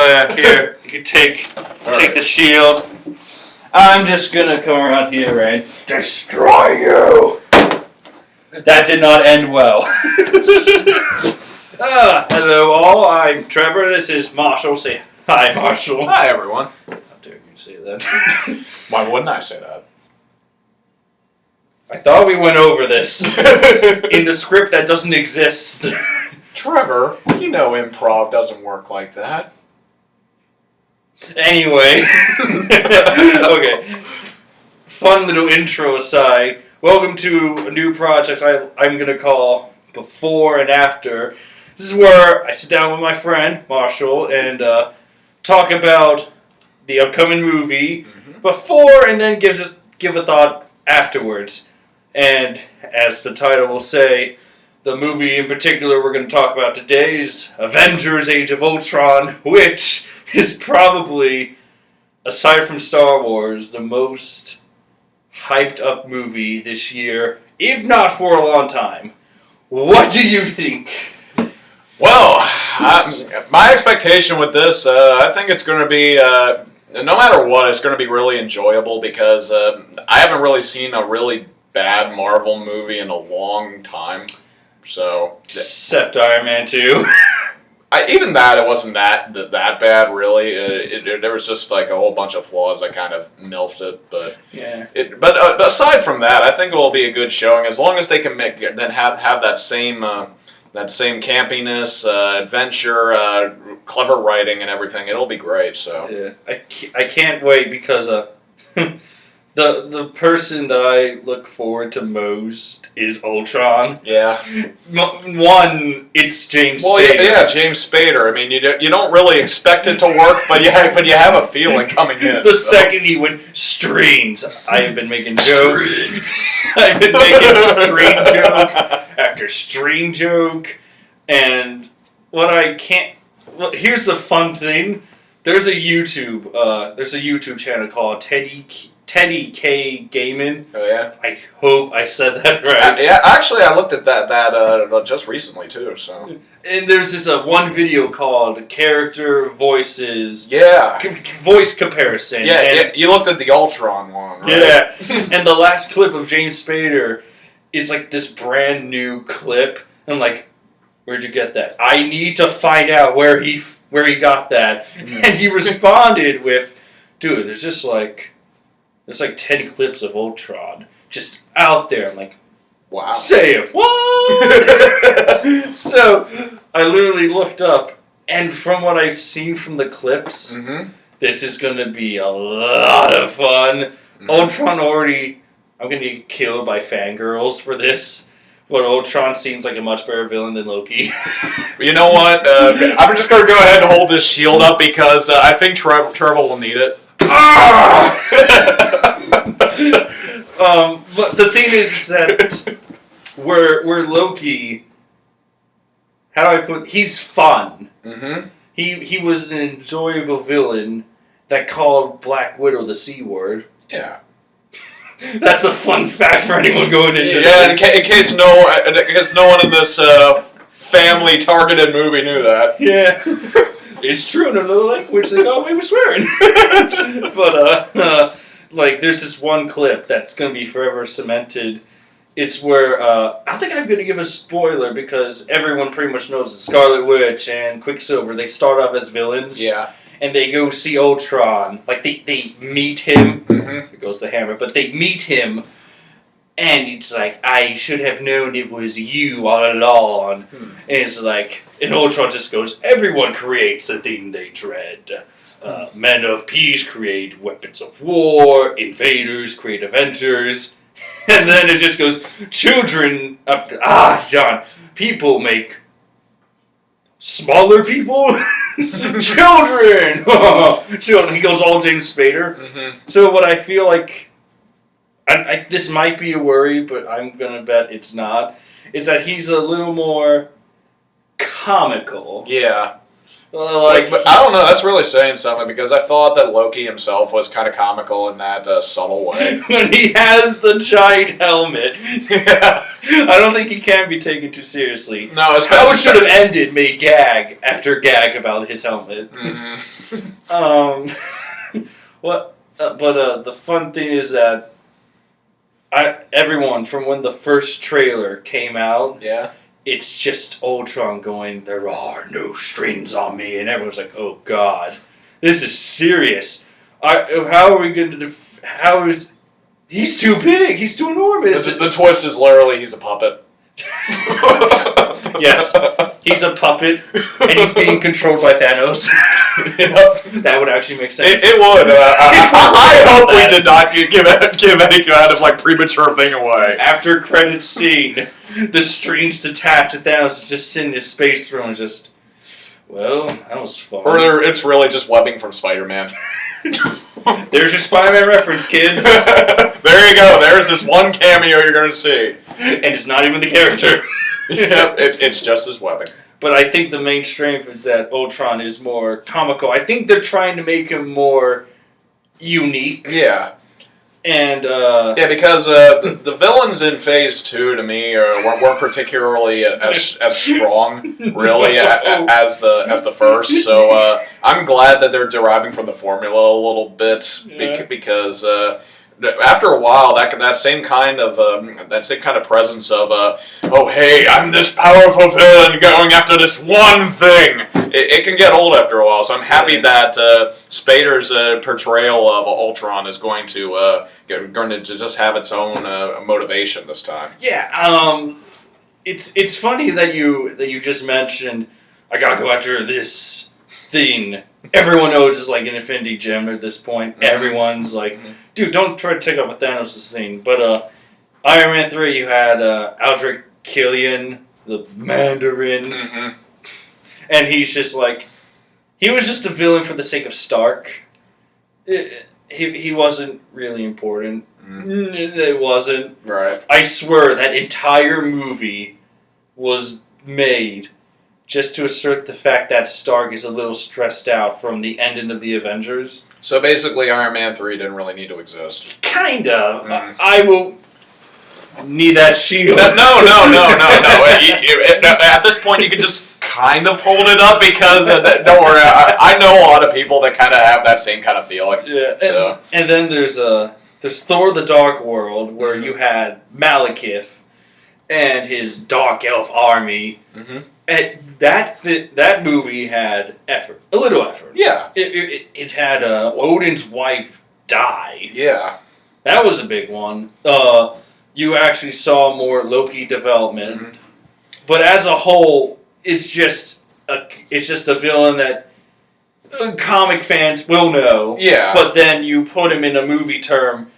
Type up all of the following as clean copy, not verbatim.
Here, you can take the shield. I'm just gonna come around here and destroy you. That did not end well. Hello all, I'm Trevor, this is Marshall. Say hi, Marshall. Hi, everyone. How dare you say that? Why wouldn't I say that? I thought we went over this in the script that doesn't exist. Trevor, you know improv doesn't work like that. Anyway. Okay. Fun little intro aside. Welcome to a new project I'm going to call Before and After. This is where I sit down with my friend, Marshall, and talk about the upcoming movie before and then give a thought afterwards. And as the title will say, the movie in particular we're going to talk about today is Avengers Age of Ultron, which is probably, aside from Star Wars, the most hyped up movie this year, if not for a long time. What do you think? Well, my expectation with this, I think it's going to be, no matter what, it's going to be really enjoyable because I haven't really seen a really bad Marvel movie in a long time. So, except Iron Man 2. Even that, it wasn't that bad, really. There was just like a whole bunch of flaws that kind of milfed it, but yeah. But aside from that, I think it will be a good showing as long as they can have that same campiness, adventure, clever writing, and everything. It'll be great. So yeah, I can't wait because the person that I look forward to most is Ultron. Yeah. One, it's James Spader. Yeah, James Spader. I mean, you don't really expect it to work, but you have a feeling coming in. The second he went, streams. I have been making jokes. I've been making stream joke after stream joke. And here's the fun thing. There's a YouTube channel called Teddy K Gaming. Oh yeah. I hope I said that right. Yeah, actually, I looked at that just recently too. So. And there's this one video called Character Voices. Yeah. Voice comparison. Yeah, you looked at the Ultron one, right? Yeah. And the last clip of James Spader is like this brand new clip. I'm like, where'd you get that? I need to find out where he got that. And he responded with, dude, there's like 10 clips of Ultron just out there. I'm like, wow. Safe. What? So I literally looked up, and from what I've seen from the clips, this is going to be a lot of fun. Ultron I'm going to get killed by fangirls for this. But Ultron seems like a much better villain than Loki. You know what? I'm just going to go ahead and hold this shield up because I think Trevor will need it. But the thing is that where Loki, how do I put? He's fun. He was an enjoyable villain that called Black Widow the C word. Yeah. That's a fun fact for anyone going into this. Yeah, in case no one in this family targeted movie knew that. Yeah. It's true in another language they got away with swearing. But, like, there's this one clip that's going to be forever cemented. It's where, I think I'm going to give a spoiler because everyone pretty much knows the Scarlet Witch and Quicksilver, they start off as villains. Yeah. And they go see Ultron. Like, they meet him. There goes the hammer. But they meet him. And it's like, I should have known it was you all along. And it's like, and Ultron just goes, everyone creates the thing they dread. Men of peace create weapons of war. Invaders create Avengers. And then it just goes, children, John, people make smaller people? Children! Children. He goes all James Spader. So what I feel like, this might be a worry, but I'm going to bet it's not, is that he's a little more comical. Yeah. But I don't know. That's really saying something because I thought that Loki himself was kind of comical in that subtle way. When he has the giant helmet, Yeah. I don't think he can be taken too seriously. No, it's How it should have ended made gag after gag about his helmet. Mm-hmm. But the fun thing is that everyone from when the first trailer came out, Yeah. it's just Ultron going, "There are no strings on me," and everyone's like, "Oh God, this is serious. How are we going to? How is he's too big? He's too enormous." The twist is literally he's a puppet. Yes, he's a puppet, and he's being controlled by Thanos. Yep. That would actually make sense. It would. I hope we did not give any kind of like premature thing away. After credits scene, the strings attached to Thanos is just sitting in his space throne and just, well, that was fun. Or it's really just webbing from Spider-Man. There's your Spider-Man reference, kids. There you go. There's this one cameo you're going to see. And it's not even the character. Yep, it's just his webbing. But I think the main strength is that Ultron is more comical. I think they're trying to make him more unique. Yeah. And, yeah, because the villains in Phase 2, to me, weren't particularly as strong, really, as the first. So I'm glad that they're deriving from the formula a little bit, because after a while, that same kind of presence of oh hey, I'm this powerful villain going after this one thing. It can get old after a while. So I'm happy that Spader's portrayal of Ultron is going to just have its own motivation this time. Yeah, it's funny that you just mentioned I gotta go after this thing. Everyone knows it's like an Infinity Gem at this point. Mm-hmm. Everyone's like, dude, don't try to take up with Thanos' thing. But Iron Man 3, you had Aldrich Killian, the Mandarin. Mm-hmm. And he's just like, he was just a villain for the sake of Stark. He wasn't really important. Mm. It wasn't. Right. I swear that entire movie was made just to assert the fact that Stark is a little stressed out from the ending of the Avengers. So basically, Iron Man 3 didn't really need to exist. Kind of. I will need that shield. No. At this point, you can just kind of hold it up because, don't worry, I know a lot of people that kind of have that same kind of feeling. Yeah. So. And then there's Thor: The Dark World, where you had Malekith and his Dark Elf army. Mm-hmm. And that movie had effort, a little effort. Yeah. It had Odin's wife die. Yeah. That was a big one. You actually saw more Loki development, mm-hmm. But as a whole, it's just a villain that comic fans will know. Yeah. But then you put him in a movie term,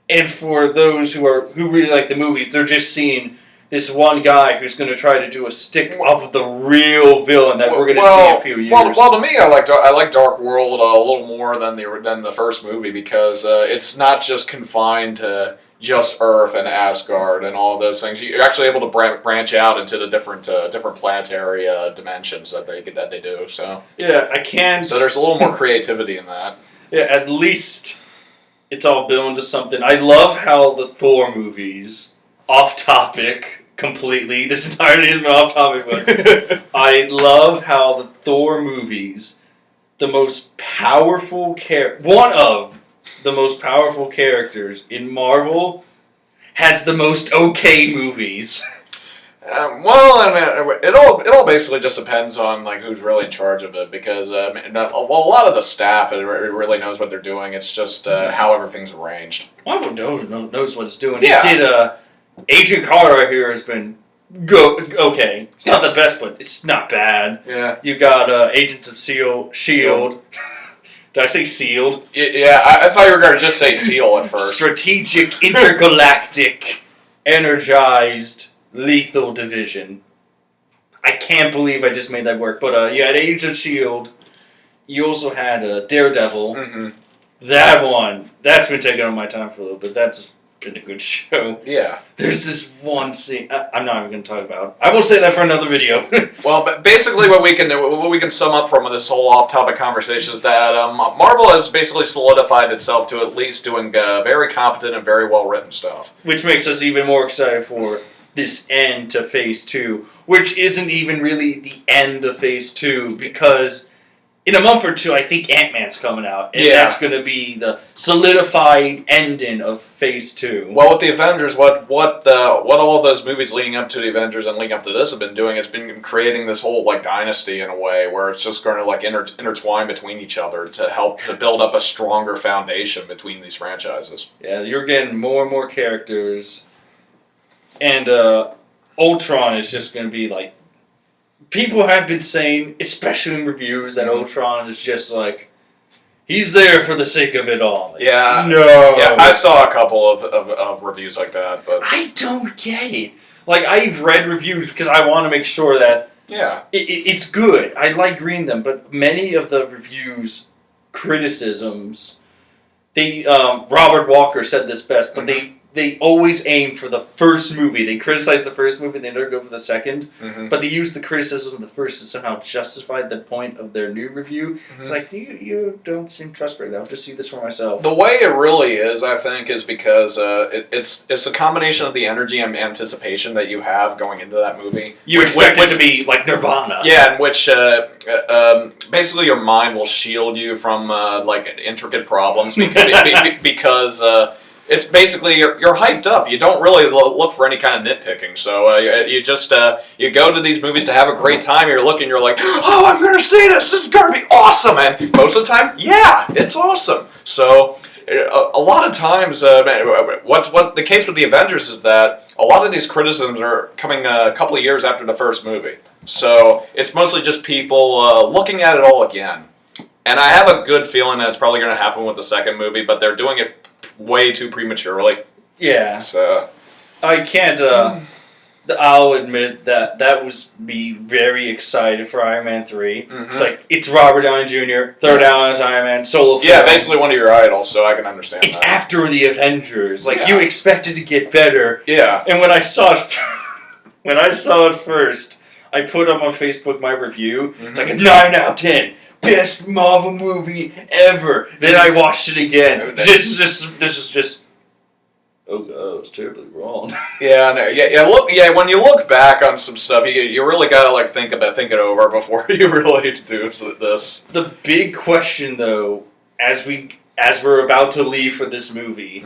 and for those who really like the movies, they're just seeing this one guy who's going to try to do a stick of the real villain that we're going to see in a few years. Well, to me, I like Dark World a little more than the first movie because it's not just confined to just Earth and Asgard and all of those things. You're actually able to branch out into the different planetary dimensions that they do. So yeah, I can. So there's a little more creativity in that. Yeah, at least it's all built into something. I love how the Thor movies, off topic. Completely. This entirely has been off topic, but I love how the Thor movies, one of the most powerful characters in Marvel, has the most okay movies. It all basically just depends on like who's really in charge of it because a lot of the staff really knows what they're doing. It's just how everything's arranged. Marvel knows what it's doing. Yeah. It did Agent Carter here has been okay. It's not the best, but it's not bad. Yeah. You got Agents of Shield. Did I say sealed? Yeah, I thought you were going to just say seal at first. Strategic, intergalactic, energized, lethal division. I can't believe I just made that work. But you had Agents of Shield. You also had Daredevil. Mm-hmm. That one, that's been taking on my time for a little bit. been a good show. Yeah. There's this one scene I'm not even going to talk about. I will say that for another video. Well, but basically what we can sum up from this whole off-topic conversation is that Marvel has basically solidified itself to at least doing very competent and very well-written stuff. Which makes us even more excited for this end to Phase 2, which isn't even really the end of Phase 2, because in a month or two, I think Ant-Man's coming out, and that's going to be the solidified ending of Phase 2. Well, with the Avengers, what all of those movies leading up to the Avengers and leading up to this have been doing, it's been creating this whole like dynasty in a way where it's just going to like intertwine between each other to help to build up a stronger foundation between these franchises. Yeah, you're getting more and more characters, and Ultron is just going to be like. People have been saying, especially in reviews, that Ultron is just like, he's there for the sake of it all. Like, yeah. No. Yeah, I saw a couple of reviews like that, but I don't get it. Like, I've read reviews because I want to make sure that it's good. I like reading them, but many of the reviews, criticisms, Robert Walker said this best, but they always aim for the first movie. They criticize the first movie, they never go for the second. But they use the criticism of the first to somehow justify the point of their new review. It's like, you don't seem trustworthy. I'll just see this for myself. The way it really is, I think, is because it's a combination of the energy and anticipation that you have going into that movie. You expect it to be like Nirvana. Yeah, in which basically your mind will shield you from like intricate problems because it's basically you're hyped up. You don't really look for any kind of nitpicking. So you just you go to these movies to have a great time. You're looking. You're like, oh, I'm gonna see this. This is gonna be awesome. And most of the time, yeah, it's awesome. So a lot of times, what the case with the Avengers is that a lot of these criticisms are coming a couple of years after the first movie. So it's mostly just people looking at it all again. And I have a good feeling that it's probably going to happen with the second movie, but they're doing it way too prematurely. Yeah. So I can't. I'll admit that was me very excited for Iron Man 3. It's like, it's Robert Downey Jr., third Iron Man, solo film. Yeah, basically one of your idols, so I can understand it's that. It's after the Avengers. Like, you expect it to get better. Yeah. And when I saw it first, I put up on Facebook my review. It's like a 9 out of 10. Best Marvel movie ever. Then I watched it again. This is just. Oh god, I was terribly wrong. When you look back on some stuff, you really gotta like think it over before you really do this. The big question, though, as we're about to leave for this movie,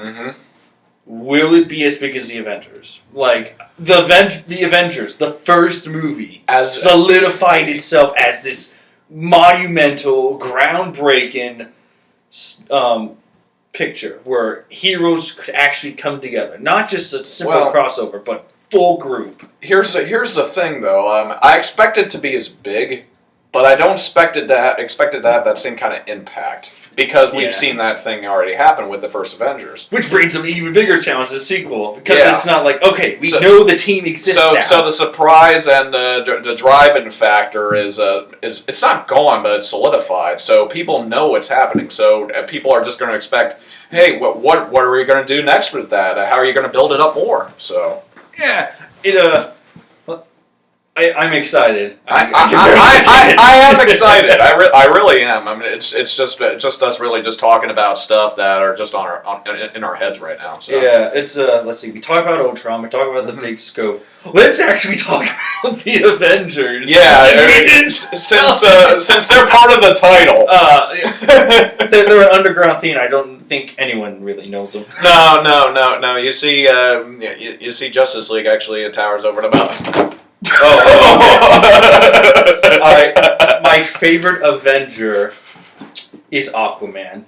will it be as big as the Avengers? Like the Avengers, the first movie, solidified itself as this monumental, groundbreaking picture where heroes could actually come together, not just a simple crossover, but full group. Here's the thing, though. I expect it to be as big, but I don't expect it to have that same kind of impact. Because we've seen that thing already happen with the first Avengers. Which brings an even bigger challenge, the sequel. Because it's not like, okay, we know the team exists now. So the surprise and the drive-in factor is it's not gone, but it's solidified. So people know what's happening. So people are just going to expect, hey, what are we going to do next with that? How are you going to build it up more? So yeah, I'm excited. I am excited. I really am. I mean, it's just us really just talking about stuff that are just in our heads right now. So. Yeah, it's let's see. We talk about Ultron. We talk about the big scope. Let's actually talk about the Avengers. Yeah, since they're part of the title. They're an underground theme. I don't think anyone really knows them. No. You see, you see Justice League actually towers over the mountain. Alright, my favorite Avenger is Aquaman.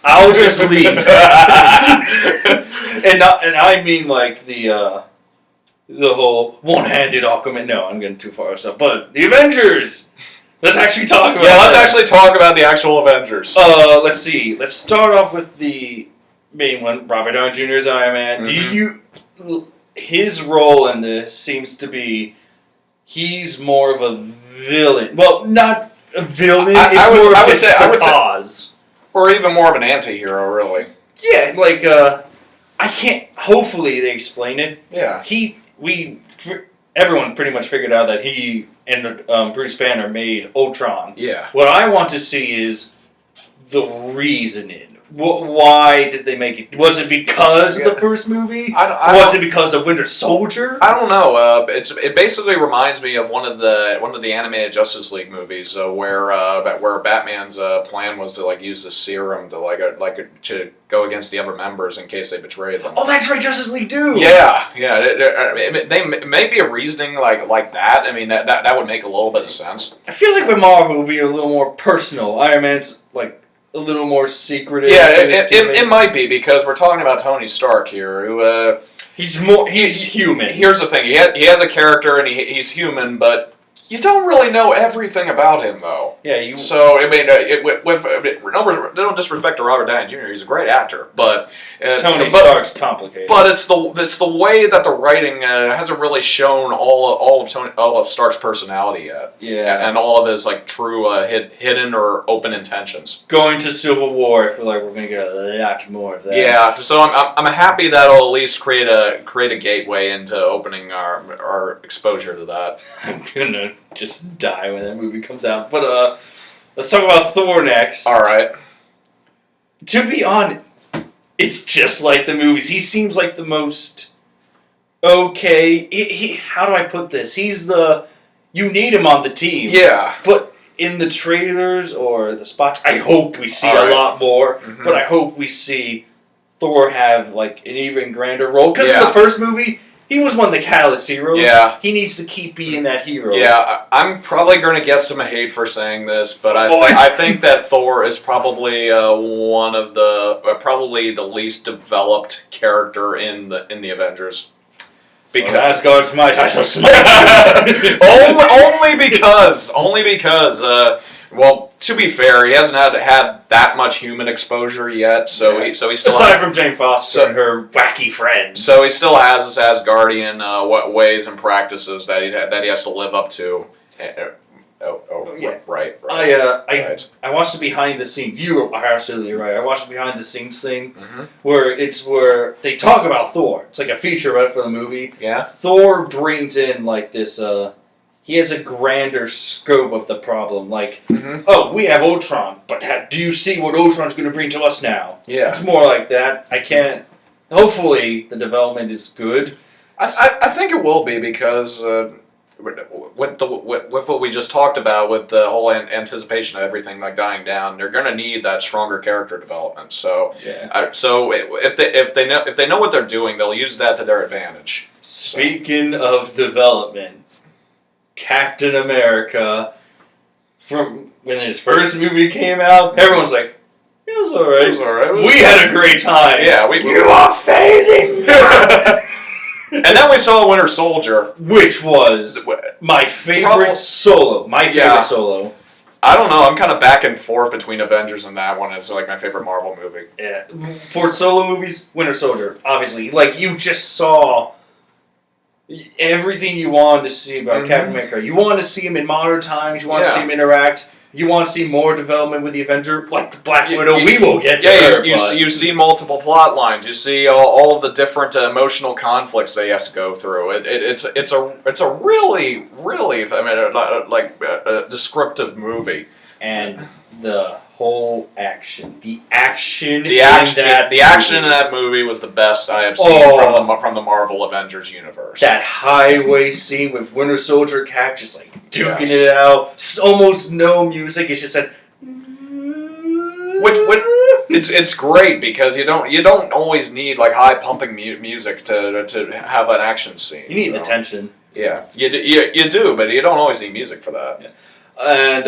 I'll just leave. and I mean like the whole one-handed Aquaman. No, I'm getting too far myself. But the Avengers! Let's actually talk about let's actually talk about the actual Avengers. Let's see. Let's start off with the main one, Robert Downey Jr.'s Iron Man. His role in this seems to be he's more of a villain. Well, not a villain. It's more of just a cause. Or even more of an anti-hero, really. Yeah, like, I can't... Hopefully they explain it. Yeah. Everyone pretty much figured out that he and Bruce Banner made Ultron. Yeah. What I want to see is the reasoning. Why did they make it? Was it because of the first movie? Was it because of Winter Soldier? I don't know. It basically reminds me of one of the animated Justice League movies where Batman's plan was to like use the serum to to go against the other members in case they betrayed them. Oh, that's right, Justice League do. Yeah. They may be a reasoning like that. I mean, that would make a little bit of sense. I feel like with Marvel it would be a little more personal. Iron Man's like a little more secretive. Yeah, it might be because we're talking about Tony Stark here, who he's human. Here's the thing: he has a character and he's human, but you don't really know everything about him, though. Yeah, So I mean, no disrespect to Robert Downey Jr., he's a great actor, but Tony Stark's complicated. But it's the way that the writing hasn't really shown all of Stark's personality yet. Yeah, and all of his like true hidden or open intentions. Going to Civil War, I feel like we're gonna get a lot more of that. Yeah, so I'm happy that'll at least create a gateway into opening our exposure to that. I'm gonna just die when that movie comes out. But let's talk about Thor next. All right. To be honest, it's just like the movies. He seems like the most okay. How do I put this? He's the... You need him on the team. Yeah. But in the trailers or the spots, I hope we see a lot more. Mm-hmm. But I hope we see Thor have like an even grander role. Because in the first movie... He was one of the catalyst heroes. Yeah. He needs to keep being that hero. Yeah, I'm probably going to get some hate for saying this, but I think that Thor is probably one of probably the least developed character in the Avengers. Because Asgard's my title. only because. Well, to be fair, he hasn't had that much human exposure yet, so he still aside from Jane Foster and her wacky friends. So he still has his Asgardian ways and practices that he has to live up to. Right. I watched the behind the scenes. You are absolutely right. I watched the behind the scenes thing where they talk about Thor. It's like a featurette for the movie. Yeah. Thor brings in like this. He has a grander scope of the problem. Like, oh, we have Ultron, but do you see what Ultron's going to bring to us now? Yeah. It's more like that. I can't... Hopefully, the development is good. I think it will be because with what we just talked about, with the whole anticipation of everything like dying down, they're going to need that stronger character development. So, if they know what they're doing, they'll use that to their advantage. Speaking of development... Captain America, from when his first movie came out, everyone's like, it was alright. We had a great time. Yeah, you are failing. And then we saw Winter Soldier, which was my favorite solo. Solo. I don't know. I'm kind of back and forth between Avengers and that one. It's like my favorite Marvel movie. Yeah, for solo movies, Winter Soldier, obviously. Like you just saw. Everything you wanted to see about Captain America. You want to see him in modern times. You want to see him interact. You want to see more development with the Avenger, like the Black Widow. We will get to her. You see multiple plot lines. You see all of the different emotional conflicts that he has to go through. It's a really descriptive movie. And the whole action, the action in that movie was the best I have seen from the Marvel Avengers universe. That highway scene with Winter Soldier Cap just like duking it out, almost no music. It's just that. It's great because you don't always need like high pumping music to have an action scene. You need the tension. Yeah, you do, but you don't always need music for that. Yeah. And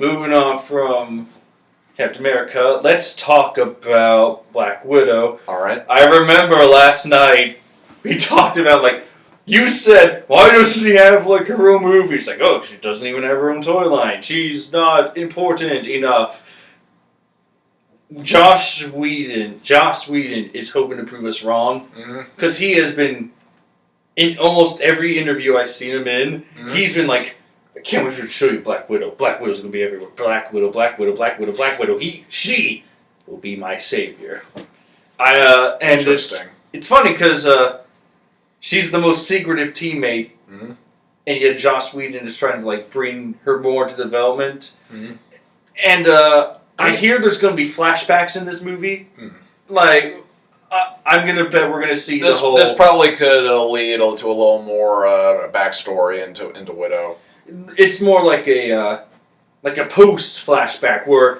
moving on from Captain America, let's talk about Black Widow. All right. I remember last night we talked about like you said, why doesn't she have like her own movie? She's like, oh, she doesn't even have her own toy line. She's not important enough. Joss Whedon is hoping to prove us wrong because he has been in almost every interview I've seen him in. He's been like, I can't wait to show you Black Widow. Black Widow's gonna be everywhere. Black Widow, Black Widow, Black Widow, Black Widow. She will be my savior. And Interesting. it's funny because she's the most secretive teammate, Mm-hmm. and yet Joss Whedon is trying to like bring her more into development. Mm-hmm. And I hear there's going to be flashbacks in this movie. Mm-hmm. Like, I'm going to bet we're going to see This the whole... this probably could lead to a little more backstory into Widow. It's more like a post flashback where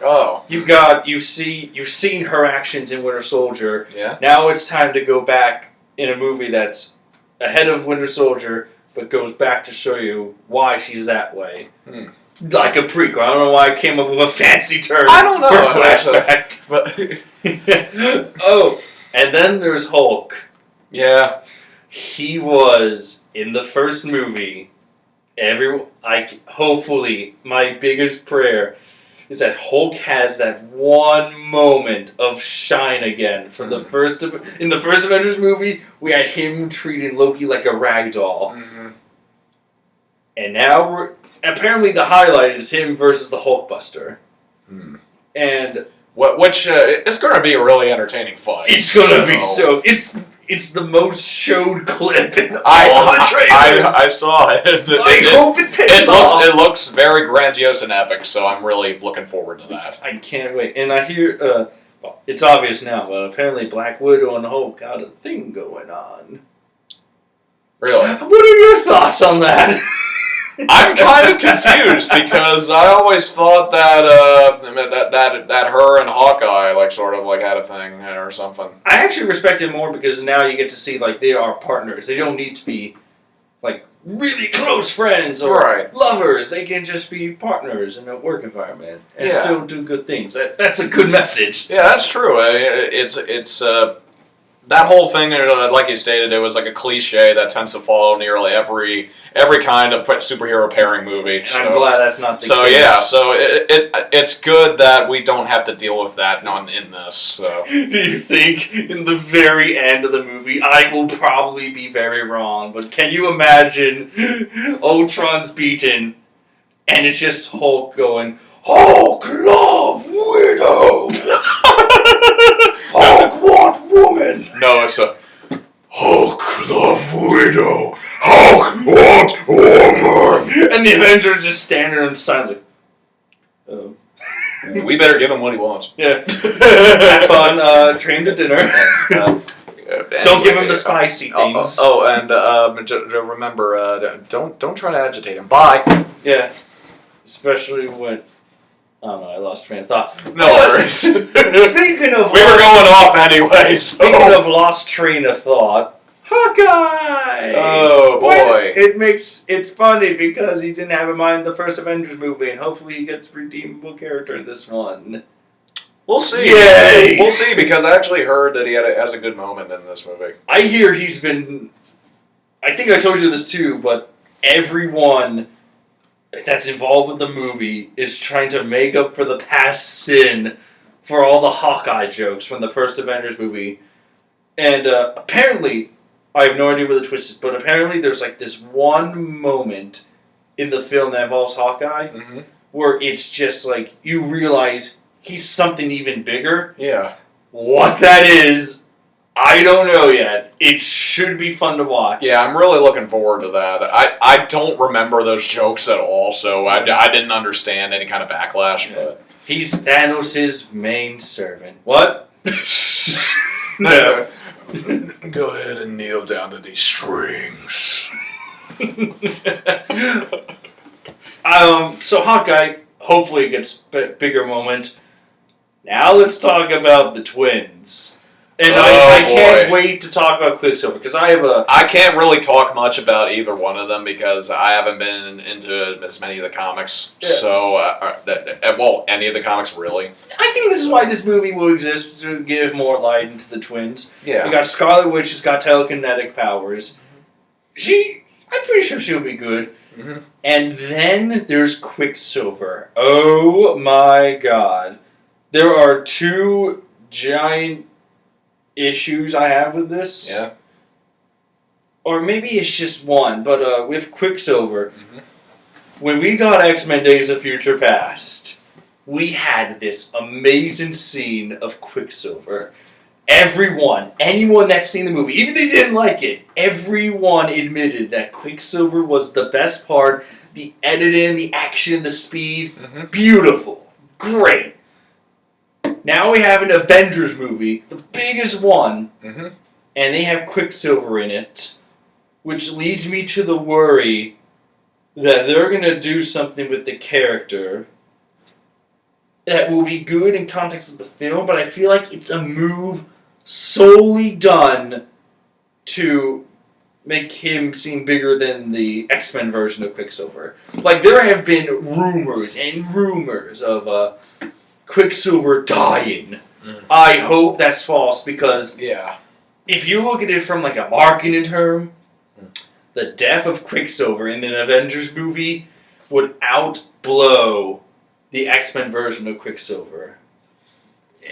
you've seen her actions in Winter Soldier. Yeah. Now it's time to go back in a movie that's ahead of Winter Soldier, but goes back to show you why she's that way. Hmm. Like a prequel. I don't know why I came up with a fancy term. I don't know. For flashback. But oh, and then there's Hulk. Yeah. He was in the first movie. Hopefully, my biggest prayer is that Hulk has that one moment of shine again. From in the first Avengers movie, we had him treating Loki like a rag doll, and now apparently the highlight is him versus the Hulkbuster, and which it's going to be a really entertaining fight. it's going to be so. It's the most showed clip in all the trailers. I saw it. I hope it pays off. It looks very grandiose and epic, so I'm really looking forward to that. I can't wait. And I hear, it's obvious now, but apparently Black Widow and Hulk got a thing going on. Really? What are your thoughts on that? I'm kind of confused because I always thought that that her and Hawkeye sort of had a thing or something. I actually respect it more because now you get to see they are partners. They don't need to be really close friends or lovers. They can just be partners in a work environment and still do good things. That's a good message. Yeah, that's true. It's that whole thing, like you stated, it was like a cliche that tends to follow nearly every kind of superhero pairing movie. So, I'm glad that's not the case. So yeah, so it's good that we don't have to deal with that in this. So. Do you think in the very end of the movie, I will probably be very wrong, but can you imagine Ultron's beaten, and it's just Hulk going, Hulk love Widow! Hulk want woman! No, it's a Hulk love Widow! Hulk want woman! And the Avengers just standing on the sides we better give him what he wants. Yeah. Have fun, train to dinner. Don't give him the spicy things. And remember, don't try to agitate him. Bye. Yeah. Especially when... Oh no, I lost train of thought. No worries. Speaking of... We were going off anyway, so... Speaking of lost train of thought, Hawkeye! Oh, boy. It's funny because he didn't have in mind the first Avengers movie, and hopefully he gets a redeemable character in this one. We'll see. Yay! We'll see, because I actually heard that he has a good moment in this movie. I hear he's been... I think I told you this too, but everyone that's involved with the movie is trying to make up for the past sin for all the Hawkeye jokes from the first Avengers movie. And apparently, I have no idea where the twist is, but apparently there's this one moment in the film that involves Hawkeye where it's just you realize he's something even bigger. Yeah. What that is, I don't know yet. It should be fun to watch. Yeah, I'm really looking forward to that. I don't remember those jokes at all, so I didn't understand any kind of backlash. Yeah. But he's Thanos' main servant. What? No. Go ahead and kneel down to these strings. So Hawkeye hopefully gets bigger moment. Now let's talk about the twins. And I can't wait to talk about Quicksilver because I can't really talk much about either one of them because I haven't been into as many of the comics. Yeah. So, any of the comics really. I think this is why this movie will exist to give more light into the twins. Yeah. You got Scarlet Witch has got telekinetic powers. I'm pretty sure she'll be good. Mm-hmm. And then there's Quicksilver. Oh my God. There are two giant issues I have with this. Yeah. Or maybe it's just one, but with Quicksilver, when we got X-Men Days of Future Past, we had this amazing scene of Quicksilver. anyone that's seen the movie, even if they didn't like it, everyone admitted that Quicksilver was the best part. The editing, the action, the speed, beautiful, great. Now we have an Avengers movie, the biggest one, and they have Quicksilver in it, which leads me to the worry that they're going to do something with the character that will be good in context of the film, but I feel like it's a move solely done to make him seem bigger than the X-Men version of Quicksilver. Like, there have been rumors and rumors of Quicksilver dying. I hope that's false, because if you look at it from like a marketing term, the death of Quicksilver in an Avengers movie would outblow the X-Men version of Quicksilver.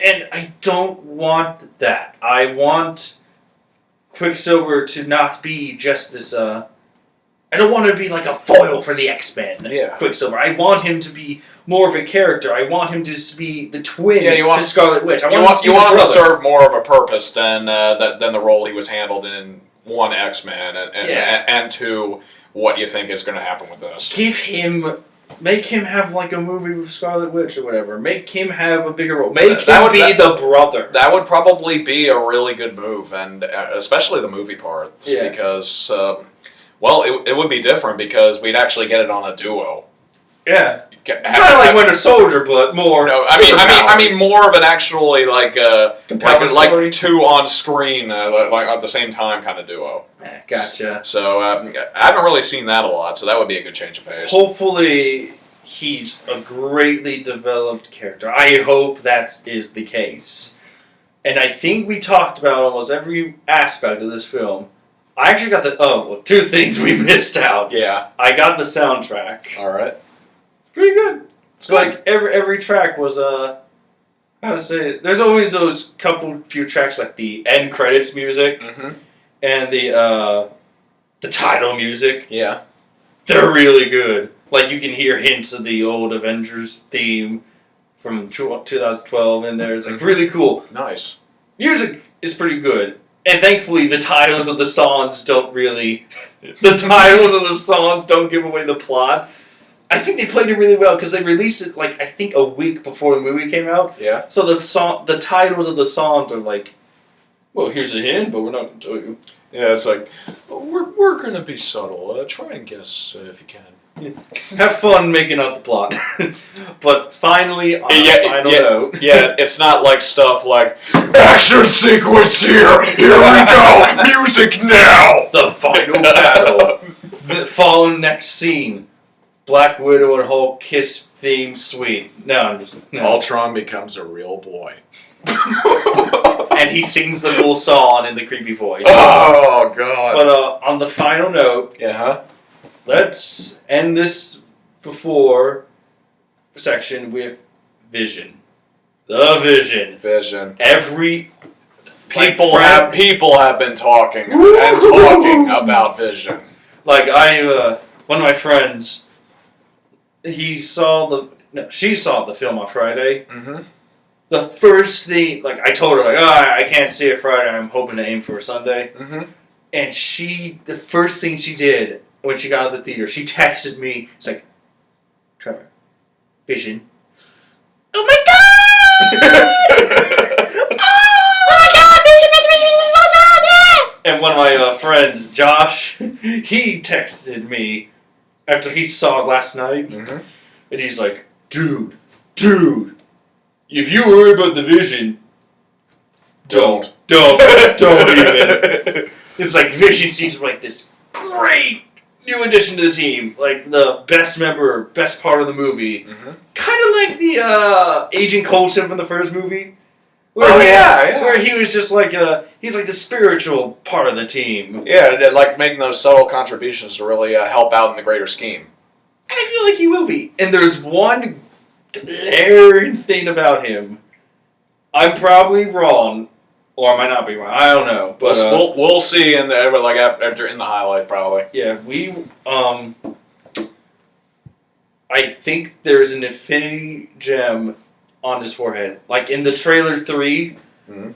And I don't want that. I want Quicksilver to not be just this, I don't want to be like a foil for the X-Men, Quicksilver. I want him to be more of a character. I want him to just be the twin to Scarlet Witch. You want him to serve more of a purpose than the role he was handled in one X-Men and two, what you think is going to happen with this. Make him have like a movie with Scarlet Witch or whatever. Make him have a bigger role. Make him be the brother. That would probably be a really good move, and especially the movie parts, because, it would be different because we'd actually get it on a duo. Yeah. Kind of like Winter Soldier, but more. No, I mean, more of an actually like two on screen, like at the same time kind of duo. Gotcha. So I haven't really seen that a lot, so that would be a good change of pace. Hopefully, he's a greatly developed character. I hope that is the case. And I think we talked about almost every aspect of this film. I actually got two things we missed out. Yeah. I got the soundtrack. All right. Pretty good. It's like every track was how to say it. There's always those few tracks like the end credits music and the title music. Yeah. They're really good. Like you can hear hints of the old Avengers theme from 2012 in there. It's like really cool. Nice. Music is pretty good. And thankfully the titles of the songs don't give away the plot. I think they played it really well because they released it like I think a week before the movie came out. Yeah. So the titles of the songs are like, well, here's a hint, but we're not going to tell you. Yeah, it's like we're going to be subtle. Try and guess if you can. Have fun making out the plot. But finally, on the final note, it's not like stuff like action sequence here. Here we go. Music now. The final battle. The following next scene. Black Widow and Hulk kiss theme suite. No. Ultron becomes a real boy. And he sings the full song in the creepy voice. Oh, God. But on the final note, let's end this before section with Vision. The Vision. Vision. People have been talking and talking about Vision. Like one of my friends, she saw the film on Friday. Mm-hmm. The first thing, like I told her, like, I can't see it Friday. I'm hoping to aim for a Sunday. Mm-hmm. And the first thing she did when she got out of the theater, she texted me. It's like, Trevor, Vision. Oh my god! Oh my god! Vision is awesome! Yeah! And one of my friends, Josh, he texted me after he saw it last night, and he's like, dude, if you worry about the Vision, don't even. It's like Vision seems like this great new addition to the team, like the best part of the movie, kind of like the Agent Coulson from the first movie. Where he was just like he's like the spiritual part of the team. Yeah, like making those subtle contributions to really help out in the greater scheme. I feel like he will be. And there's one glaring thing about him. I'm probably wrong, or I might not be wrong. I don't know, but we'll see in after in the highlight probably. Yeah, I think there's an infinity gem on his forehead. Like in the trailer 3,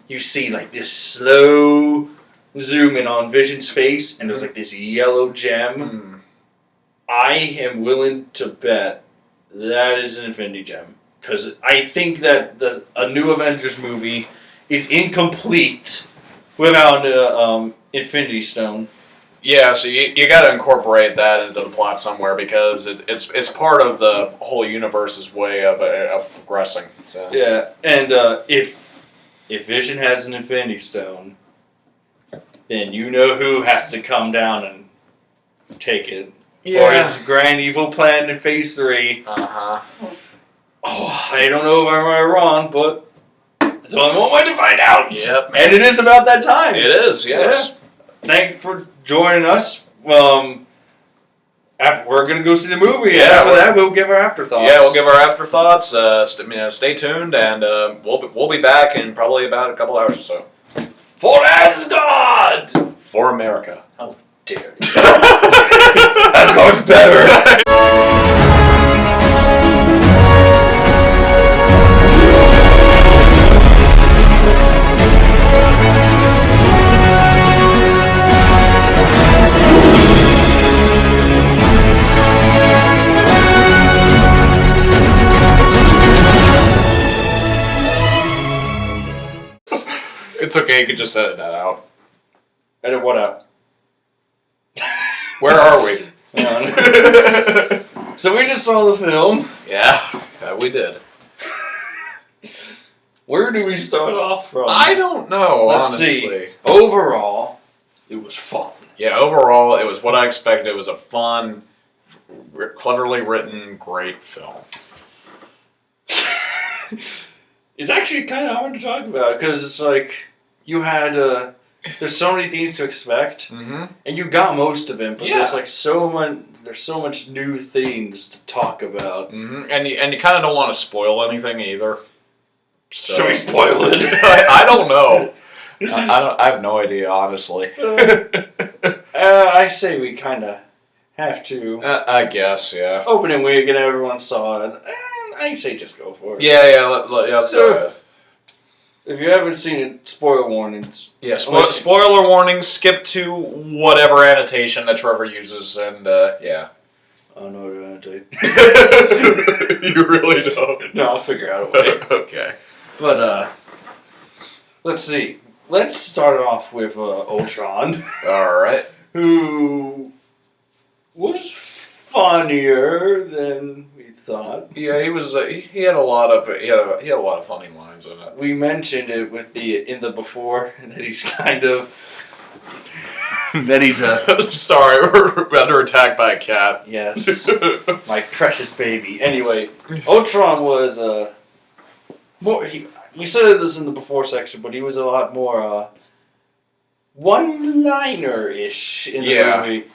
you see like this slow zoom in on Vision's face, and there's like this yellow gem. I am willing to bet that is an Infinity Gem. Because I think that a new Avengers movie is incomplete without Infinity Stone. Yeah, so you got to incorporate that into the plot somewhere because it's part of the whole universe's way of progressing. So. Yeah, and if Vision has an Infinity Stone, then you know who has to come down and take it for his grand evil plan in Phase 3. Oh, I don't know if I'm right or wrong, but there's only one way to find out. Yep, and it is about that time. It is, yes. Yeah. Thanks for joining us. We're gonna go see the movie. Yeah, after that, we'll give our afterthoughts. Yeah, we'll give our afterthoughts. Stay tuned, and we'll be back in probably about a couple hours or so. For Asgard! For America. How dare you? Asgard's better! It's okay, you can just edit that out. Edit what out? Where are we? So we just saw the film. Yeah, we did. Where do we start off from? I don't know, honestly. See. Overall, it was fun. Yeah, overall, it was what I expected. It was a fun, cleverly written, great film. It's actually kind of hard to talk about because it's like you had there's so many things to expect, and you got most of it, but there's like so much new things to talk about, and you kind of don't want to spoil anything either. So should we spoil it? I don't know. I have no idea, honestly. I say we kind of have to. I guess, yeah. Opening week and everyone saw it. I say just go for it. Yeah, let's go ahead. If you haven't seen it, spoiler warnings. Yeah, spoiler warnings, skip to whatever annotation that Trevor uses, and yeah. I don't know what to annotate. You really don't? No, I'll figure out a way. Okay. But, let's see. Let's start off with Ultron. Alright. Who was funnier than we thought. Yeah, he was. He had a lot of funny lines in it. We mentioned it with in the before that he's kind of that he's sorry, we're under attack by a cat. Yes, my precious baby. Anyway, Ultron was more. We said this in the before section, but he was a lot more one-liner-ish in the movie.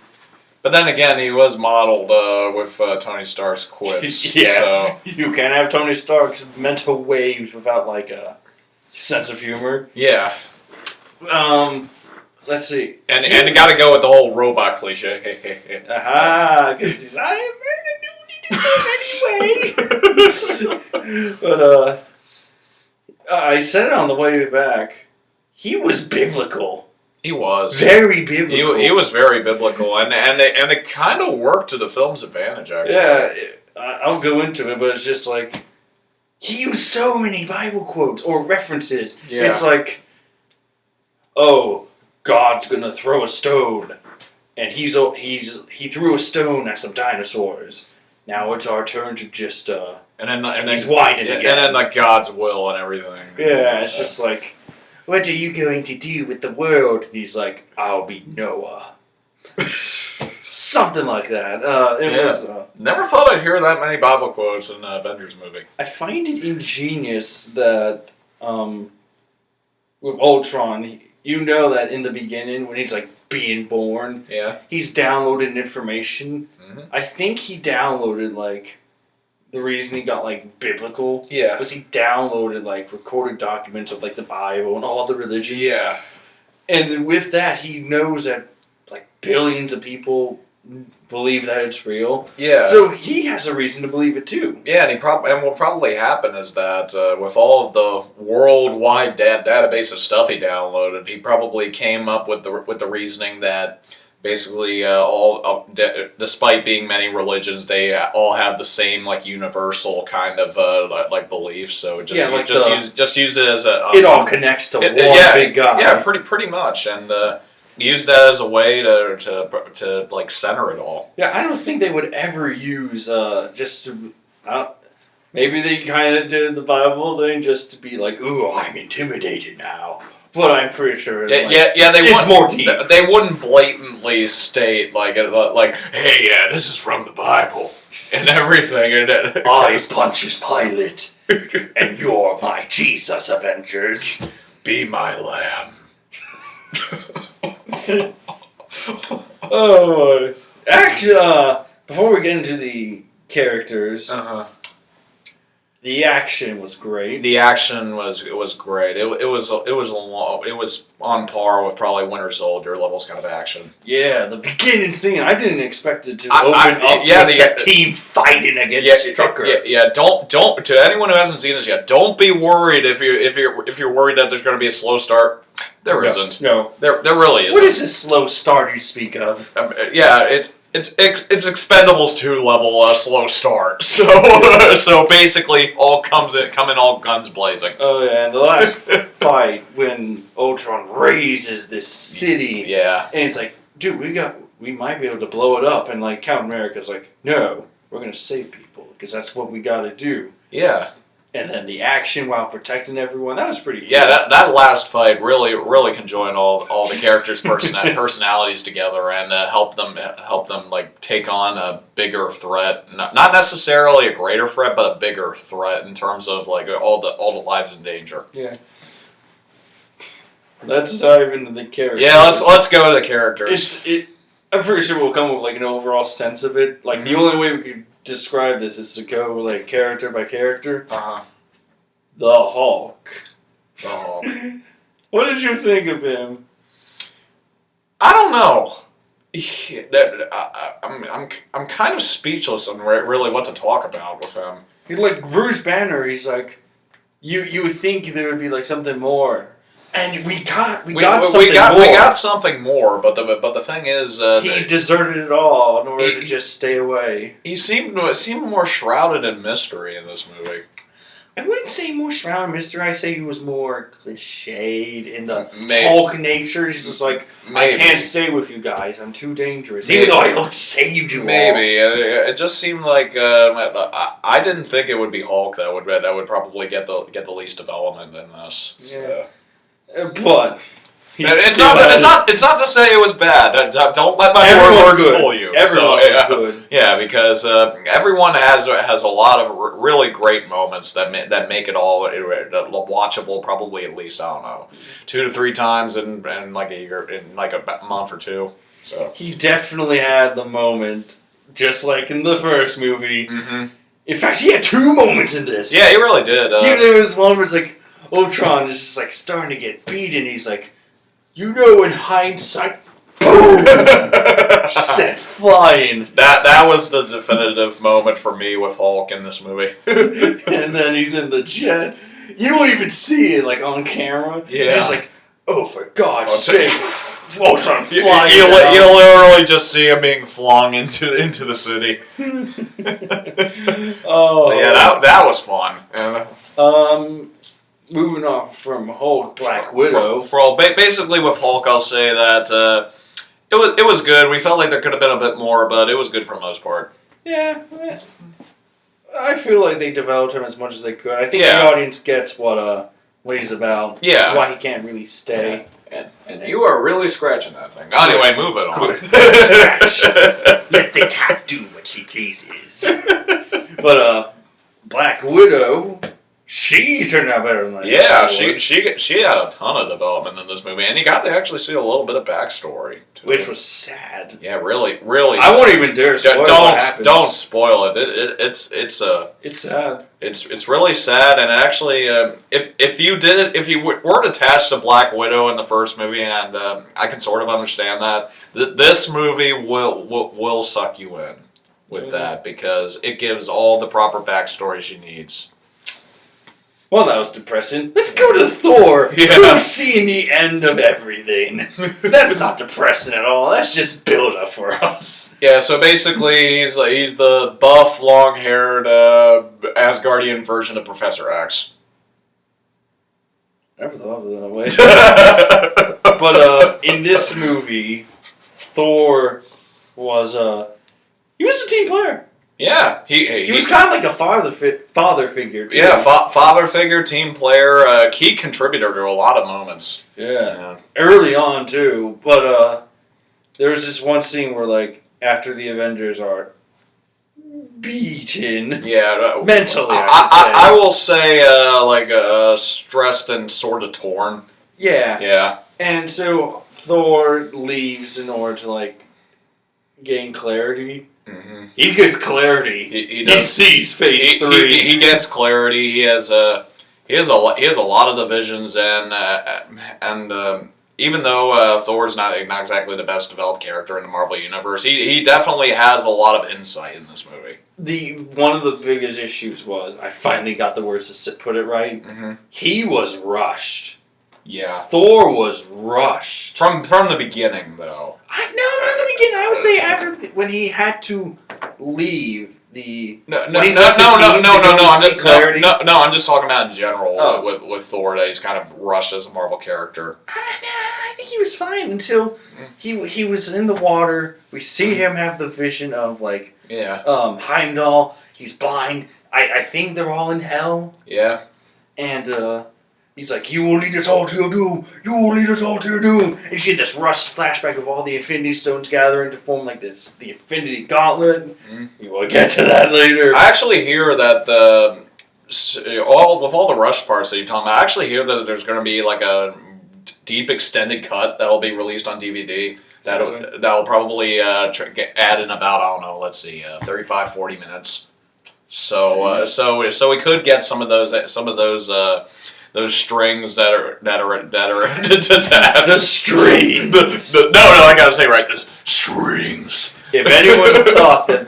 But then again, he was modeled with Tony Stark's quips. Yeah, so. You can't have Tony Stark's mental waves without like a sense of humor. Yeah. Let's see. And you got to go with the whole robot cliche. Aha, because he's I am very anyway. But I said it on the way back. He was biblical. He was very biblical. He was very biblical, and it kind of worked to the film's advantage, actually. Yeah, I'll go into it, but it's just like he used so many Bible quotes or references. Yeah. It's like, oh, God's gonna throw a stone, and he threw a stone at some dinosaurs. Now it's our turn to just and then he's whining again, and then like God's will and everything. Yeah, it's just like, what are you going to do with the world? And he's like, I'll be Noah. Something like that. Never thought I'd hear that many Bible quotes in an Avengers movie. I find it ingenious that with Ultron, you know that in the beginning when he's like being born, he's downloading information. Mm-hmm. I think he downloaded like the reason he got like biblical was he downloaded like recorded documents of like the Bible and all the religions. And then with that he knows that like billions of people believe that it's real. Yeah. So he has a reason to believe it too. Yeah, and what will probably happen is that with all of the worldwide database of stuff he downloaded, he probably came up with the reasoning that basically despite being many religions, they all have the same like universal kind of like beliefs. So just use it as it all connects to one big God. Yeah, pretty much, and use that as a way to like center it all. Yeah, I don't think they would ever use maybe they kind of did the Bible thing just to be like, ooh, I'm intimidated now. But I'm pretty sure it's more deep. They wouldn't blatantly state like, hey, yeah, this is from the Bible and everything. I Pontius Pilate, and you're my Jesus, Avengers. Be my lamb. Oh, actually, before we get into the characters, the action was great. The action was great. It was on par with probably Winter Soldier levels kind of action. Yeah, the beginning scene, I didn't expect it to open up with the team fighting against Strucker. Yeah. Don't to anyone who hasn't seen this yet, don't be worried if you're worried that there's going to be a slow start. There isn't. No, there really isn't. What is this slow start you speak of? It's Expendables 2 level slow start. So basically all come in all guns blazing. Oh yeah, and the last fight when Ultron raises this city. Yeah. And it's like, dude, we might be able to blow it up, and like Captain America's like, no, we're gonna save people because that's what we gotta do. Yeah. And then the action while protecting everyone, that was pretty cool. Yeah, that last fight really conjoined all the characters' personalities together and help them like take on a bigger threat. Not necessarily a greater threat, but a bigger threat in terms of like all the lives in danger. Yeah. Let's dive into the characters. Yeah, let's go to the characters. I'm pretty sure we'll come up with like an overall sense of it. Like the only way we could describe this is to go like character by character. The Hulk. The Hulk. What did you think of him? I don't know. I'm kind of speechless on really what to talk about with him. He's like Bruce Banner. He's like, you would think there would be like something more, and we got something more. But the thing is, he deserted it all in order to just stay away. He seemed more shrouded in mystery in this movie. I wouldn't say more shrouded in mystery. I say he was more cliched in the Maybe. Hulk nature. He's just like, I can't stay with you guys. I'm too dangerous. Maybe. Even though I don't saved you. Maybe it just seemed like I didn't think it would be Hulk that would probably get the least development in this. Yeah. But it's not to say it was bad. Don't let my words fool you. Everyone's good. Yeah, because everyone has a lot of really great moments that make it all watchable. Probably at least, I don't know, 2 to 3 times in like a year, in like a month or two. So he definitely had the moment, just like in the first movie. Mm-hmm. In fact, he had 2 moments in this. Yeah, he really did. There was one where it's like Ultron is just like starting to get beaten. He's like, in hindsight, boom, set flying. That was the definitive moment for me with Hulk in this movie. And then he's in the jet. You don't even see it like on camera. Yeah. He's just like, oh, for God's sake. Ultron flying. You literally just see him being flung into the city. Oh. But yeah, that was fun. Moving on from Hulk, Black Widow. Basically with Hulk, I'll say that it was good. We felt like there could have been a bit more, but it was good for the most part. Yeah. I feel like they developed him as much as they could. I think the audience gets what he's about. Yeah. Why he can't really stay. Yeah. And you are really scratching that thing. Anyway, moving on. Let the cat do what she pleases. But Black Widow, she turned out better than I Yeah, thought. she had a ton of development in this movie, and you got to actually see a little bit of backstory, too. Which was sad. Yeah, really, really. I won't even dare spoil what happens. Don't spoil it. It's sad. It's really sad, and actually, if you weren't attached to Black Widow in the first movie, and I can sort of understand that, this movie will suck you in with that, because it gives all the proper backstory she needs. Well, that was depressing. Let's go to Thor. Yeah. Who's seeing the end of everything. That's not depressing at all. That's just build up for us. Yeah, so basically, he's the buff, long-haired Asgardian version of Professor X. Never thought of it that way. But in this movie, Thor was he was a team player. Yeah, he was kind of like a father figure, too. Yeah, father figure, team player, key contributor to a lot of moments. Yeah. Early on, too. But there was this one scene where, like, after the Avengers are beaten. Yeah. Mentally, I will say, stressed and sort of torn. Yeah. Yeah. And so Thor leaves in order to, like, gain clarity. Mm-hmm. He gets clarity. He sees phase 3. He gets clarity. He has a lot of divisions, and even though Thor's not exactly the best developed character in the Marvel universe, he definitely has a lot of insight in this movie. One of the biggest issues was, I finally got the words to put it right. Mm-hmm. He was rushed. Yeah. Thor was rushed. From the beginning, though. No, not the beginning. I would say after when he had to leave the. No. I'm just talking about in general with Thor. That he's kind of rushed as a Marvel character. I think he was fine until he was in the water. We see him have the vision of Heimdall. He's blind. I think they're all in hell. Yeah. And he's like, you will lead us all to your doom. You will lead us all to your doom. And you see this rushed flashback of all the Infinity Stones gathering to form like this, the Infinity Gauntlet. We will get to that later. I actually hear that with all the rush parts that you're talking about, I actually hear that there's going to be like a deep extended cut that'll be released on DVD. That'll probably add in about, I don't know, let's see, 35, 40 minutes. So we could get some of those strings that are the strings. No, I gotta say right this strings. If anyone thought that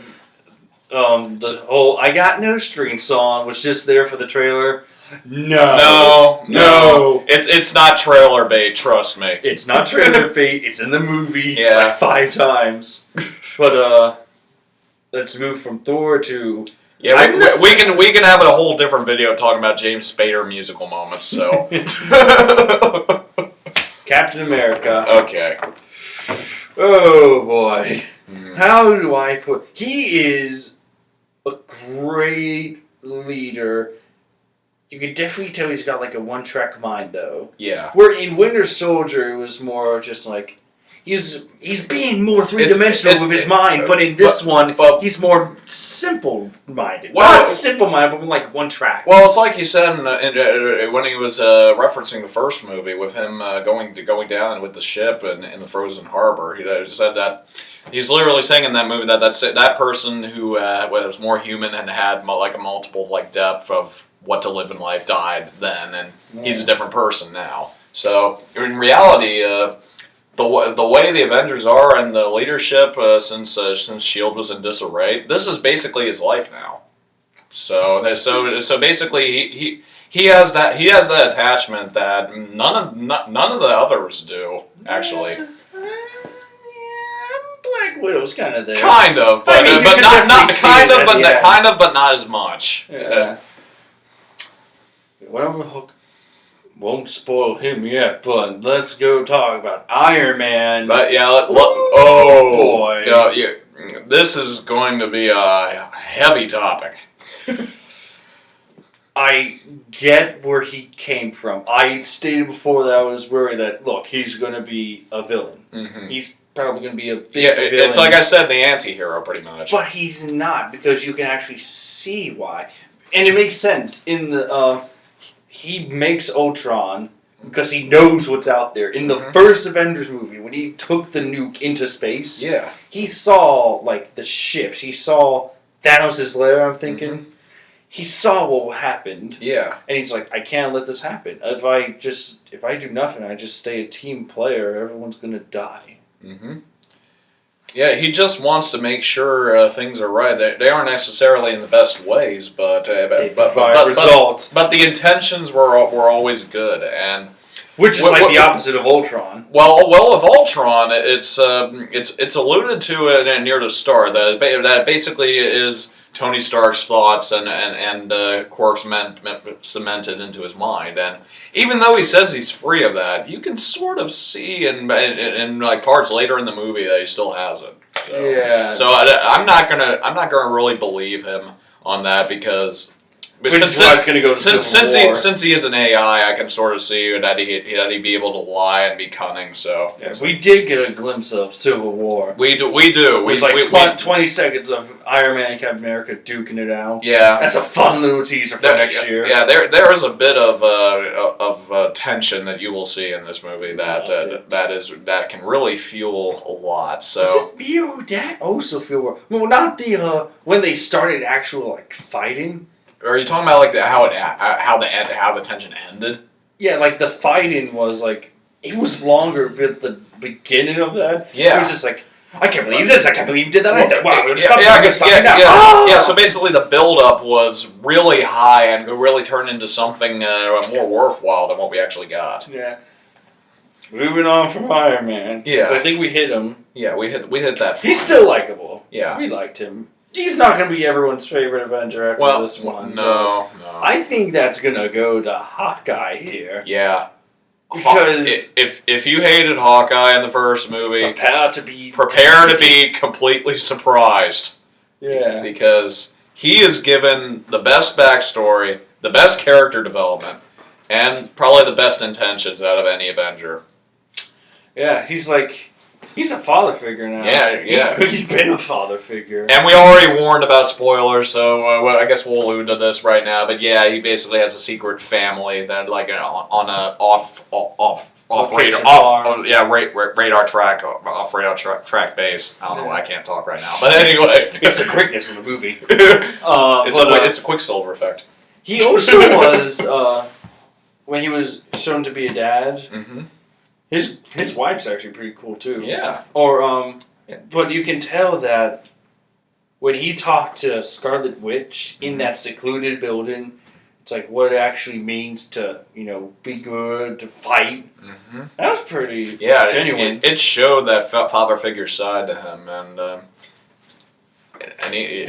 the whole "I Got No String" song was just there for the trailer, no. It's not trailer bait. Trust me. It's not trailer bait. It's in the movie like 5 times. But let's move from Thor to. Yeah, we can have a whole different video talking about James Spader musical moments. So, Captain America. Okay. Oh boy, how do I put? He is a great leader. You can definitely tell he's got like a one-track mind, though. Yeah. Where in Winter Soldier, it was more just like. He's being more three-dimensional with his mind, but in this one, he's more simple-minded. Well, not simple-minded, but like one track. Well, it's like you said when he was referencing the first movie with him going down with the ship in the frozen harbor. He said that he's literally saying in that movie that person who was more human and had like a multiple like depth of what to live in life died then, and he's a different person now. So in reality. The way the Avengers are and the leadership since S.H.I.E.L.D. was in disarray, this is basically his life now. So basically he has that attachment that none of the others do actually. Black Widow's kind of there. Kind of, but but not as much. Yeah. Whatever hook. Won't spoil him yet, but let's go talk about Iron Man. But yeah, boy. Yeah, this is going to be a heavy topic. I get where he came from. I stated before that I was worried that, look, he's going to be a villain. Mm-hmm. He's probably going to be a big villain. It's like I said, the anti-hero, pretty much. But he's not, because you can actually see why. And it makes sense in the he makes Ultron because he knows what's out there. In the first Avengers movie, when he took the nuke into space, he saw like the ships. He saw Thanos' lair. I'm thinking he saw what happened. Yeah, and he's like, I can't let this happen. If I do nothing, I just stay a team player. Everyone's gonna die. Yeah, he just wants to make sure things are right. They aren't necessarily in the best ways, but results. But the intentions were always good, and which is the opposite of Ultron. Well, with Ultron, it's alluded to near the start that basically is Tony Stark's thoughts and quirks cemented into his mind, and even though he says he's free of that, you can sort of see in like parts later in the movie that he still has it. So, yeah. So I'm not gonna really believe him on that because. Since he is an AI, I can sort of see that he'd be able to lie and be cunning. So we did get a glimpse of Civil War. We do. There's like 20 seconds of Iron Man and Captain America duking it out. Yeah, that's a fun little teaser for next year. Yeah, there is a bit of tension that you will see in this movie that can really fuel a lot. So that also fuel. Well, not the when they started actual fighting. Are you talking about like how the tension ended? Yeah, like the fighting was it was longer at the beginning of that. Yeah, it was just I can't believe this. I can't believe you did that. So basically, the build-up was really high and really turned into something more worthwhile than what we actually got. Yeah. Moving on from Iron Man. Yeah, I think we hit him. Yeah, we hit that. He's still likable. Yeah, we liked him. He's not going to be everyone's favorite Avenger after this one. No. I think that's going to go to Hawkeye here. Yeah. Because if you hated Hawkeye in the first movie, prepare to be completely surprised. Yeah. Because he is given the best backstory, the best character development, and probably the best intentions out of any Avenger. Yeah, he's a father figure now. Yeah. He's been a father figure. And we already warned about spoilers, so I guess we'll allude to this right now. But yeah, he basically has a secret family that on a radar track base. I don't know why I can't talk right now, but anyway, it's the quickness of the movie. It's a Quicksilver effect. He also was when he was shown to be a dad. Mm-hmm. His wife's actually pretty cool too. Yeah. But you can tell that when he talked to Scarlet Witch in that secluded building, it's what it actually means to be good, to fight. Mm-hmm. That was pretty genuine. It showed that father figure side to him, and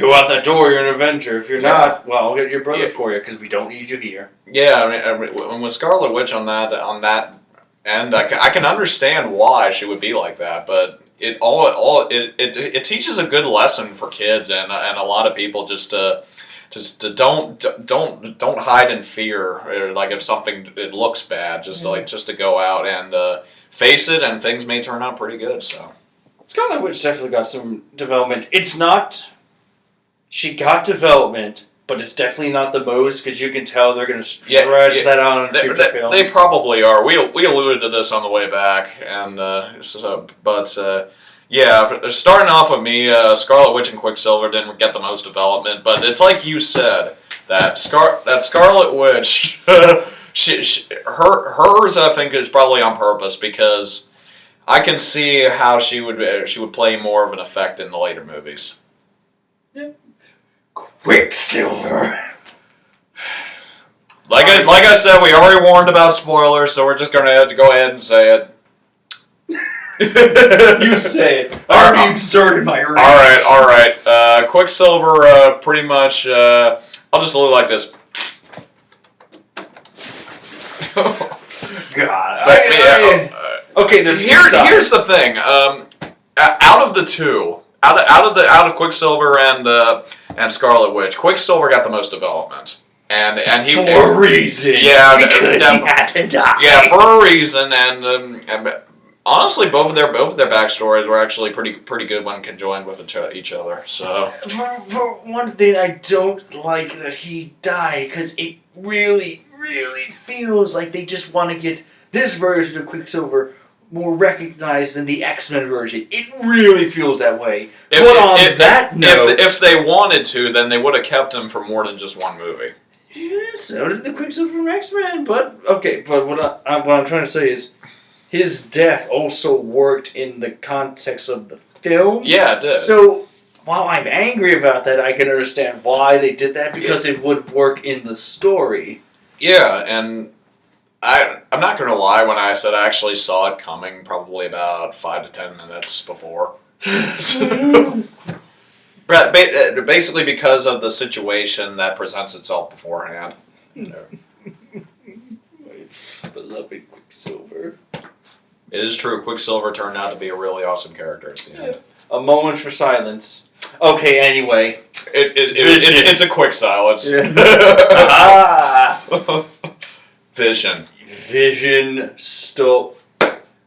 go out that door. You're an Avenger. If you're not, well, I'll get your brother for you because we don't need you here. Yeah, I mean, with Scarlet Witch on that. And I can understand why she would be like that, but it teaches a good lesson for kids and a lot of people just to don't hide in fear, or if something it looks bad, just to go out and face it, and things may turn out pretty good. So Scarlet Witch definitely got some development. She got development. But it's definitely not the most, because you can tell they're going to stretch that out in future films. They probably are. We alluded to this on the way back, and starting off with me, Scarlet Witch and Quicksilver didn't get the most development, but it's like you said, that Scarlet Witch, hers I think is probably on purpose, because I can see how she would play more of an effect in the later movies. Yeah. Quicksilver. Like I said, we already warned about spoilers, so we're just going to have to go ahead and say it. You say it. I already exerted my rage. All right. Quicksilver, pretty much. I'll just look like this. God. Okay. Here's the thing. Out of the two. Out of Quicksilver and Scarlet Witch, Quicksilver got the most development, and he for a reason. Yeah, because he had to die. Yeah, for a reason, and honestly, both of their backstories were actually pretty good when conjoined with each other. So for one thing, I don't like that he died because it really, really feels like they just want to get this version of Quicksilver more recognized than the X-Men version. It really feels that way. If they wanted to, then they would have kept him for more than just one movie. Yeah, so did the Quicksilver from X-Men. But what I'm trying to say is, his death also worked in the context of the film. Yeah, it did. So while I'm angry about that, I can understand why they did that because it would work in the story. Yeah, and I'm not going to lie when I said I actually saw it coming probably about 5 to 10 minutes before. Basically because of the situation that presents itself beforehand. My beloved Quicksilver. It is true, Quicksilver turned out to be a really awesome character at the end. A moment for silence. Okay, anyway. It's a quick silence. Yeah. Vision. Vision stole.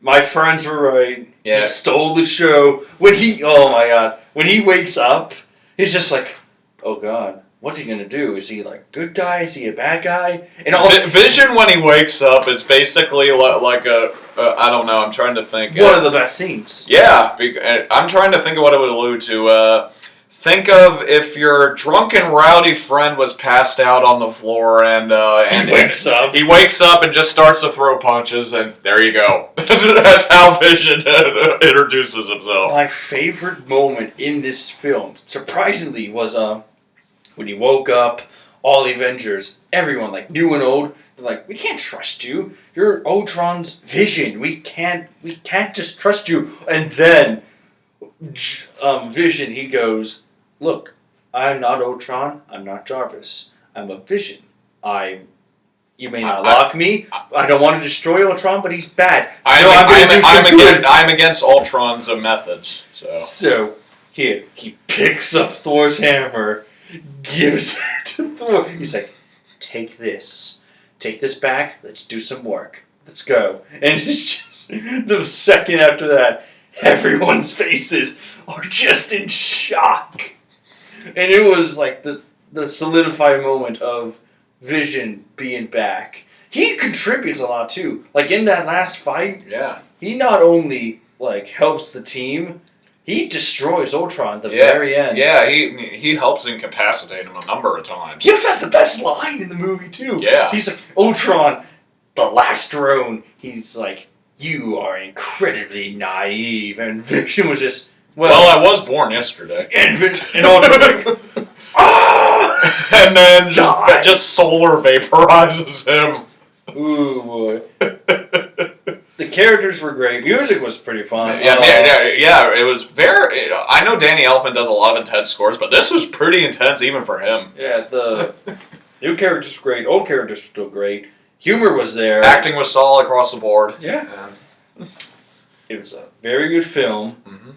My friends were right. Yeah. He stole the show. Oh my god. When he wakes up, he's just like, oh god, what's he gonna do? Is he like good guy? Is he a bad guy? And Vision when he wakes up, it's basically like I don't know. I'm trying to think. One of the best scenes. Yeah, I'm trying to think of what it would allude to. Think of if your drunken, rowdy friend was passed out on the floor and he wakes up. He wakes up and just starts to throw punches, and there you go. That's how Vision introduces himself. My favorite moment in this film, surprisingly, was when he woke up. All the Avengers, everyone, like new and old, they're like, we can't trust you. You're Ultron's Vision. We can't just trust you. And then Vision, he goes, look, I'm not Ultron. I'm not Jarvis. I'm a Vision. You may not lock me. I don't want to destroy Ultron, but he's bad. I'm against Ultron's methods. So here, he picks up Thor's hammer, gives it to Thor. He's like, take this back. Let's do some work. Let's go. And it's just the second after that, everyone's faces are just in shock. And it was like the solidified moment of Vision being back. He contributes a lot too. Like in that last fight, he not only like helps the team, he destroys Ultron at the very end. Yeah, he helps incapacitate him a number of times. He also has the best line in the movie too. Yeah. He's like, Ultron, the last drone. He's like, you are incredibly naive. And Vision was just, well, I was born yesterday. And Ultron's like, ah! And then just solar vaporizes him. Ooh, boy. The characters were great. Music was pretty fun. Yeah, it was very... I know Danny Elfman does a lot of intense scores, but this was pretty intense even for him. Yeah, the new characters were great. Old characters were still great. Humor was there. Acting was solid across the board. Yeah. It was a very good film. Mm-hmm.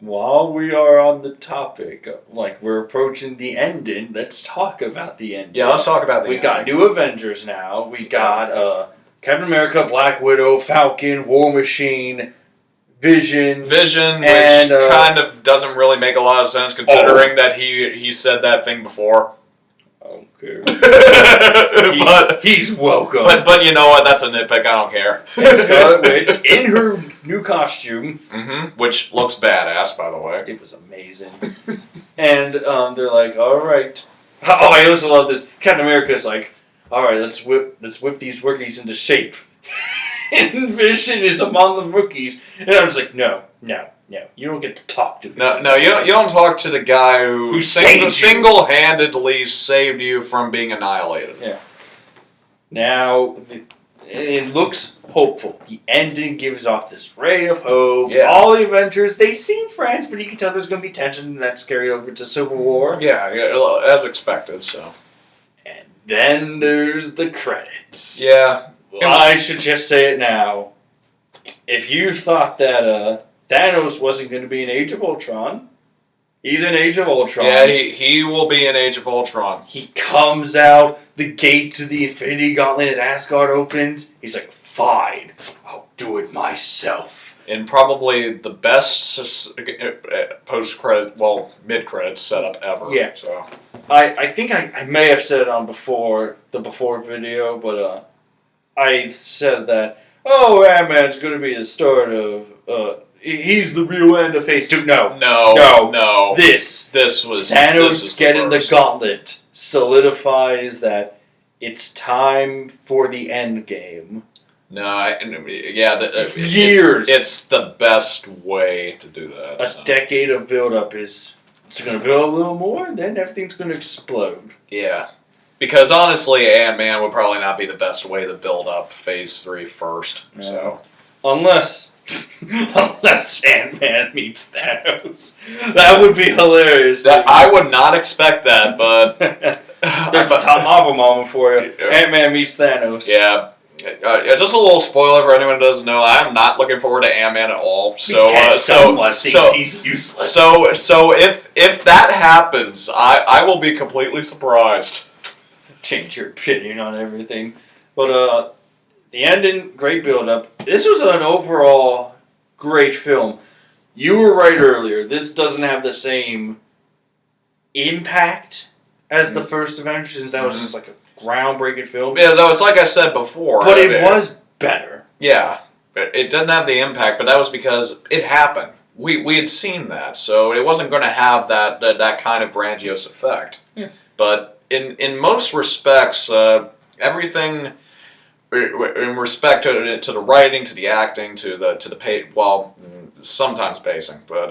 While we are on the topic, like we're approaching the ending, let's talk about the ending. Yeah, let's talk about the ending. We got new Avengers now. We got Captain America, Black Widow, Falcon, War Machine, Vision, which kind of doesn't really make a lot of sense considering that he said that thing before. I don't care. But he's welcome. But you know what? That's a nitpick. I don't care. And Scarlet Witch in her new costume, which looks badass, by the way. It was amazing. And they're like, "All right." Oh, I also love this. Captain America's like, "All right, let's whip these rookies into shape." And Vision is among the rookies, and I was like, "No, you don't get to talk to Vision. No, you don't talk to the guy who single-handedly saved you from being annihilated." Yeah. Now, it looks hopeful. The ending gives off this ray of hope. Yeah. All the Avengers, they seem friends, but you can tell there's going to be tension that's carried over to Civil War. Yeah, as expected, so. And then there's the credits. Yeah. I should just say it now. If you thought that Thanos wasn't going to be in Age of Ultron, he's in Age of Ultron. Yeah, he will be in Age of Ultron. He comes out, the gate to the Infinity Gauntlet at Asgard opens. He's like, fine, I'll do it myself. in probably the best mid-credits setup ever. Yeah. So I think I may have said it on the before video, but I said that, oh, Ant-Man's going to be the start of, he's the real end of Phase 2. No. This was Thanos getting the gauntlet solidifies that it's time for the end game. Years. It's the best way to do that. A decade of build-up is... It's going to build a little more, and then everything's going to explode. Yeah. Because honestly, Ant-Man would probably not be the best way to build up Phase 3 first. No. So Unless Ant-Man meets Thanos. That would be hilarious. I would not expect that, but... There's a top Marvel moment for you. Ant-Man meets Thanos. Yeah. Just a little spoiler for anyone who doesn't know. I'm not looking forward to Ant-Man at all. So he's useless. So if that happens, I will be completely surprised. Change your opinion on everything, but the ending, great build-up. This was an overall great film. You were right earlier. This doesn't have the same impact as the first Avengers, since that was just like a groundbreaking film. Yeah, though it's like I said before. But it was better. Yeah. It didn't have the impact, but that was because it happened. We had seen that, so it wasn't going to have that kind of grandiose effect. Yeah. But in most respects, everything in respect to the writing, to the acting, to the sometimes pacing, but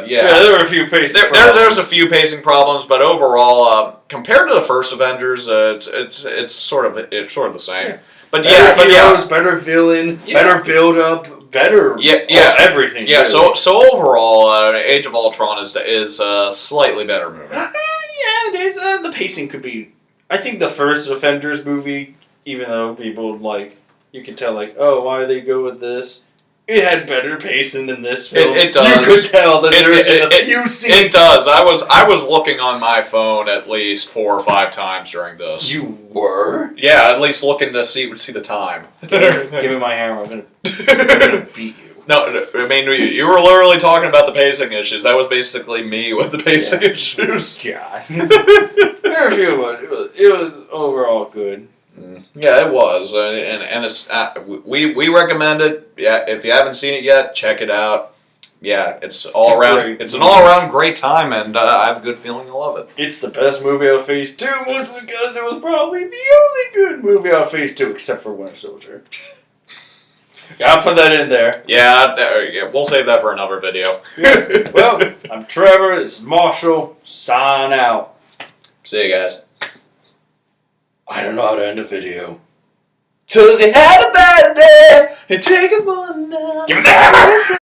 yeah. Yeah, there were a few pacing problems. There's a few pacing problems, but overall, compared to the first Avengers, it's sort of the same. Yeah. But better heroes, better villain, better build up, better everything. Yeah, really. so overall, Age of Ultron is a slightly better movie. Yeah, it is. The pacing could be. I think the first Avengers movie, even though people you can tell why they go with this. It had better pacing than this film. It does. You could tell that there was just a few scenes. It does. I was looking on my phone at least 4 or 5 times during this. You were? Yeah, at least looking to see the time. Give me my hammer. I'm gonna beat you. No, I mean you were literally talking about the pacing issues. That was basically me with the pacing issues. God. There were a few, but it was overall good. Yeah, it was, and it's we recommend it. Yeah, if you haven't seen it yet, check it out. Yeah, it's an all around great time, and I have a good feeling you'll love it. It's the best movie out of Phase 2 was because it was probably the only good movie out of Phase 2, except for Winter Soldier. Gotta put that in there. Yeah, we'll save that for another video. Yeah. Well, I'm Trevor. This is Marshall. Sign out. See you guys. I don't know how to end a video. Cause you had a bad day and take it one now. Give me that!